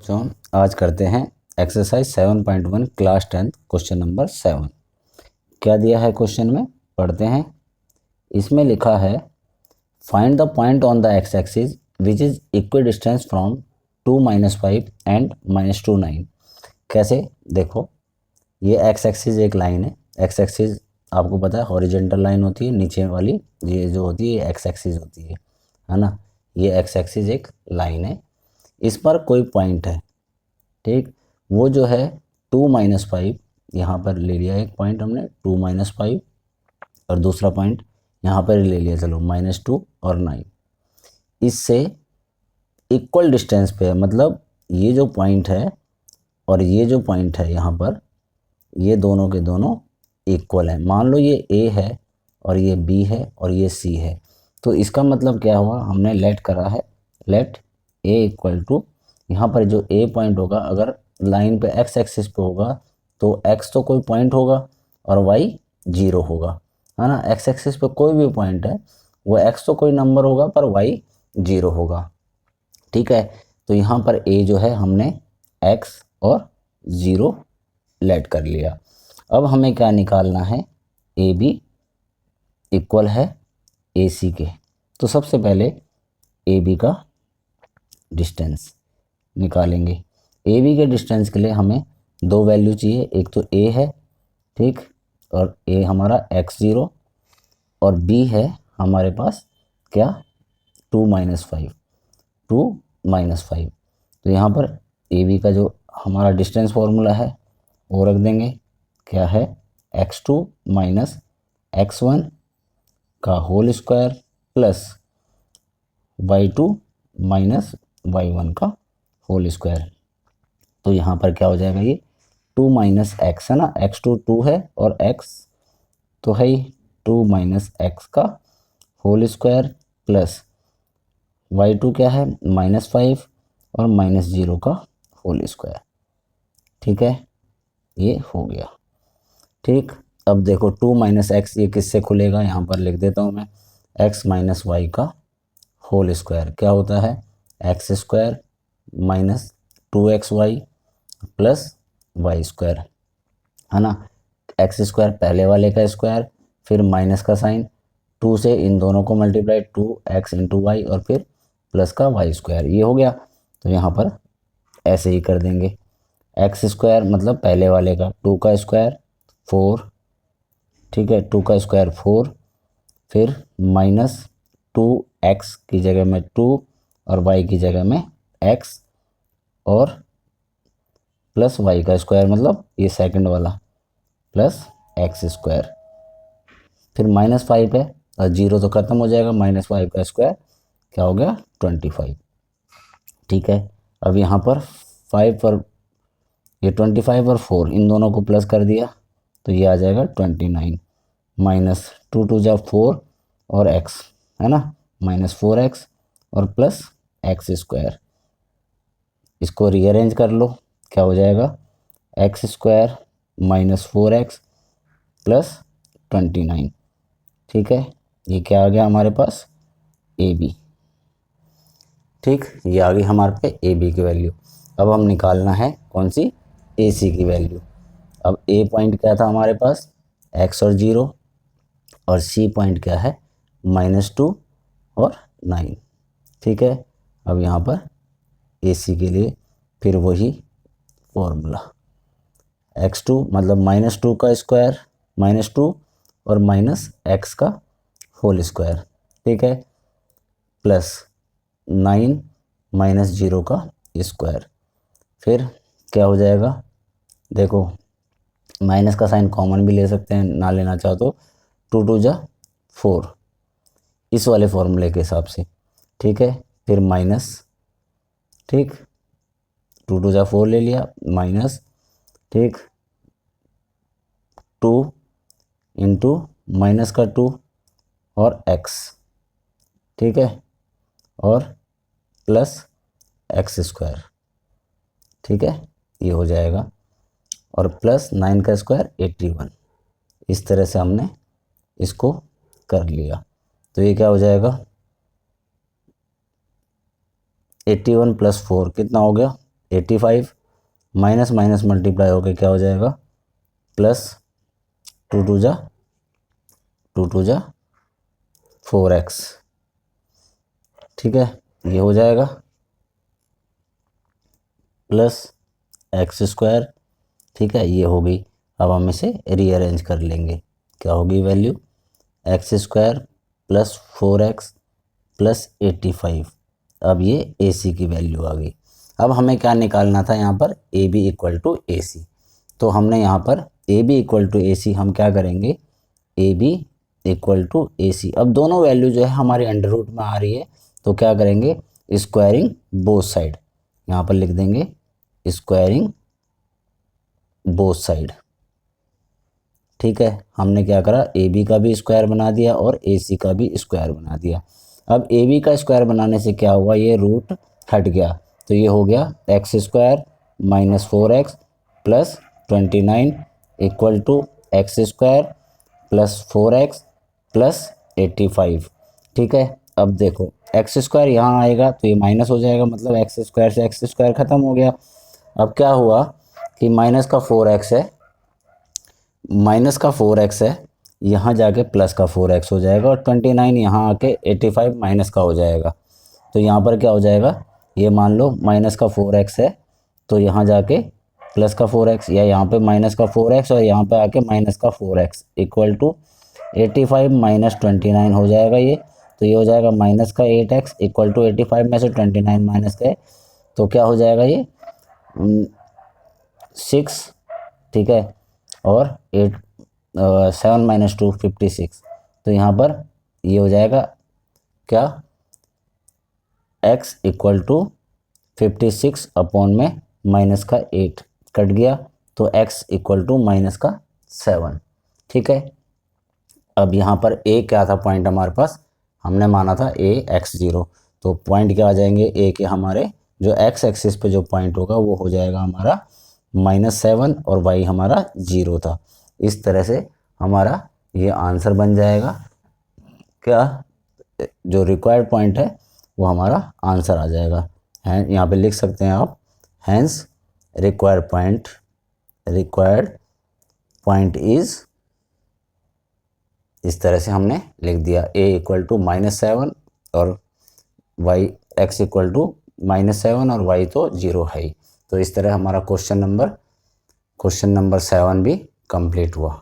तो आज करते हैं एक्सरसाइज 7.1 क्लास 10 क्वेश्चन नंबर 7। क्या दिया है क्वेश्चन में, पढ़ते हैं। इसमें लिखा है find the point on the x axis which is equi distance from 2 - 5 and -2 9। कैसे, देखो ये एक्स एक्सिस एक लाइन है। एक्स एक्सिस आपको पता है हॉरिजेंटल लाइन होती है, नीचे वाली ये जो होती है एक्स एक्सिस होती है ना। ये एक्स एक्सिस एक लाइन है, इस पर कोई पॉइंट है, ठीक। वो जो है 2 - 5 यहाँ पर ले लिया, एक पॉइंट हमने 2 - 5 और दूसरा पॉइंट यहाँ पर ले लिया, चलो -2 और 9। इससे इक्वल डिस्टेंस पे है, मतलब ये जो पॉइंट है और ये जो पॉइंट है यहाँ पर, ये दोनों के दोनों इक्वल है। मान लो ये ए है और ये बी है और ये सी है, तो इसका मतलब क्या हुआ, हमने लेट करा है, लेट ए इक्वल टू, यहाँ पर जो ए पॉइंट होगा अगर लाइन पे एक्स एक्सिस पे होगा तो एक्स तो कोई पॉइंट होगा और वाई 0 होगा, है ना। एक्स एक्सिस पे कोई भी पॉइंट है वो एक्स तो कोई नंबर होगा पर वाई 0 होगा, ठीक है। तो यहाँ पर ए जो है हमने एक्स और 0 लेट कर लिया। अब हमें क्या निकालना है, ए बी इक्वल है ए सी के। तो सबसे पहले ए बी का डिस्टेंस निकालेंगे। ए बी के डिस्टेंस के लिए हमें दो वैल्यू चाहिए, एक तो ए है, ठीक, और ए हमारा x0 और बी है हमारे पास क्या 2 - 5, 2 - 5। तो यहाँ पर ए बी का जो हमारा डिस्टेंस फॉर्मूला है वो रख देंगे, क्या है x2 - x1 का whole square plus y2 - y1 का होल स्क्वायर। तो यहाँ पर क्या हो जाएगा, ये 2 - x है ना, x2 2 है और x तो है ही 2 - x का होल स्क्वायर प्लस y2 क्या है -5 और -0 का होल स्क्वायर, ठीक है। ये हो गया, ठीक। अब देखो 2 - x ये किससे खुलेगा, यहाँ पर लिख देता हूँ मैं, x - y का होल स्क्वायर क्या होता है x² - 2xy प्लस y², है ना। x² पहले वाले का स्क्वायर, फिर माइनस का साइन, 2 से इन दोनों को मल्टीप्लाई 2x × y और फिर प्लस का y², ये हो गया। तो यहाँ पर ऐसे ही कर देंगे, x² मतलब पहले वाले का 2 का स्क्वायर 4, ठीक है, 2 का स्क्वायर 4, फिर -2x की जगह में 2 और y की जगह में x और प्लस y का स्क्वायर मतलब ये सेकंड वाला प्लस x², फिर -5 है और 0 तो खत्म हो जाएगा, -5 का स्क्वायर क्या हो गया 25, ठीक है। अब यहाँ पर 5 पर ये 25 और 4 इन दोनों को प्लस कर दिया तो ये आ जाएगा 29 -2 2 जा 4 और x, है ना, -4x और प्लस x²। इसको रीअरेंज कर लो, क्या हो जाएगा x² -4x प्लस 29, ठीक है। ये क्या आ गया हमारे पास ए बी, ठीक, ये आ गई हमारे पे ए बी की वैल्यू। अब हम निकालना है कौन सी, ए सी की वैल्यू। अब ए पॉइंट क्या था हमारे पास x और 0 और सी पॉइंट क्या है -2 और 9, ठीक है। अब यहाँ पर ए सी के लिए फिर वही फॉर्मूला, x2 मतलब -2 का स्क्वायर -2 और -x का होल स्क्वायर, ठीक है, प्लस 9 -0 का स्क्वायर। फिर क्या हो जाएगा, देखो माइनस का साइन कॉमन भी ले सकते हैं, ना लेना चाहो तो 2 2 जा 4 इस वाले फॉर्मूले के हिसाब से, ठीक है। फिर माइनस, ठीक, 2 2 जा 4 ले लिया माइनस, ठीक, 2 इंटू माइनस का 2 और x, ठीक है, और प्लस x², ठीक है, ये हो जाएगा, और प्लस 9 का स्क्वायर 81। इस तरह से हमने इसको कर लिया। तो ये क्या हो जाएगा 81 + 4 कितना हो गया 85 माइनस माइनस मल्टीप्लाई होकर क्या हो जाएगा, प्लस 2 टू जा 4x, ठीक है, ये हो जाएगा प्लस एक्स स्क्वायर, ठीक है, ये हो गई। अब हम इसे रीअरेंज कर लेंगे, क्या होगी value, x square plus 4x plus 85। अब ये ए सी की वैल्यू आ गई। अब हमें क्या निकालना था यहाँ पर, ए बी इक्वल टू ए सी। तो हमने यहाँ पर ए बी इक्वल टू ए सी हम क्या करेंगे, ए बी इक्वल टू ए सी। अब दोनों वैल्यू जो है हमारी अंडर रूट में आ रही है, तो क्या करेंगे, स्क्वायरिंग बोथ साइड, यहाँ पर लिख देंगे स्क्वायरिंग बोथ साइड, ठीक है। हमने क्या करा, ए बी का भी स्क्वायर बना दिया और ए सी का भी स्क्वायर बना दिया। अब ए बी का स्क्वायर बनाने से क्या हुआ, ये रूट हट गया, तो ये हो गया x square minus 4x plus 29 equal to x square plus 4x plus 85, ठीक है। अब देखो एक्स स्क्वायर यहाँ आएगा तो ये माइनस हो जाएगा, मतलब एक्स स्क्वायर से एक्स स्क्वायर ख़त्म हो गया। अब क्या हुआ कि माइनस का 4x है, माइनस का 4x है, यहाँ जाके प्लस का 4x हो जाएगा और 29 यहाँ आके 85 माइनस का हो जाएगा। तो यहाँ पर क्या हो जाएगा, ये मान लो माइनस का 4x है तो यहाँ जाके प्लस का 4x, या यहाँ पे माइनस का 4x और यहाँ पे आके माइनस का 4x इक्वल टू 85 माइनस 29 हो जाएगा ये। तो ये हो जाएगा माइनस का 8x इक्वल टू 85 में से 29 माइनस का, तो क्या हो जाएगा ये 6, ठीक है, और 7 माइनस 2 56। तो यहाँ पर ये हो जाएगा क्या, x इक्वल टू 56 अपॉन में माइनस का 8 कट गया, तो x इक्वल टू माइनस का 7, ठीक है। अब यहाँ पर a क्या था पॉइंट हमारे पास, हमने माना था a x0, तो पॉइंट क्या आ जाएंगे a के, हमारे जो x एक्सिस पे जो पॉइंट होगा वो हो जाएगा हमारा -7 और y हमारा 0 था। इस तरह से हमारा ये आंसर बन जाएगा, क्या जो रिक्वायर्ड पॉइंट है वो हमारा आंसर आ जाएगा। हैं यहाँ पे लिख सकते हैं आप, हैंस रिक्वायर्ड पॉइंट इज, इस तरह से हमने लिख दिया, a इक्वल टू -7 और y x इक्वल टू -7 और y तो 0 है ही। तो इस तरह हमारा क्वेश्चन नंबर 7 भी कंप्लीट हुआ।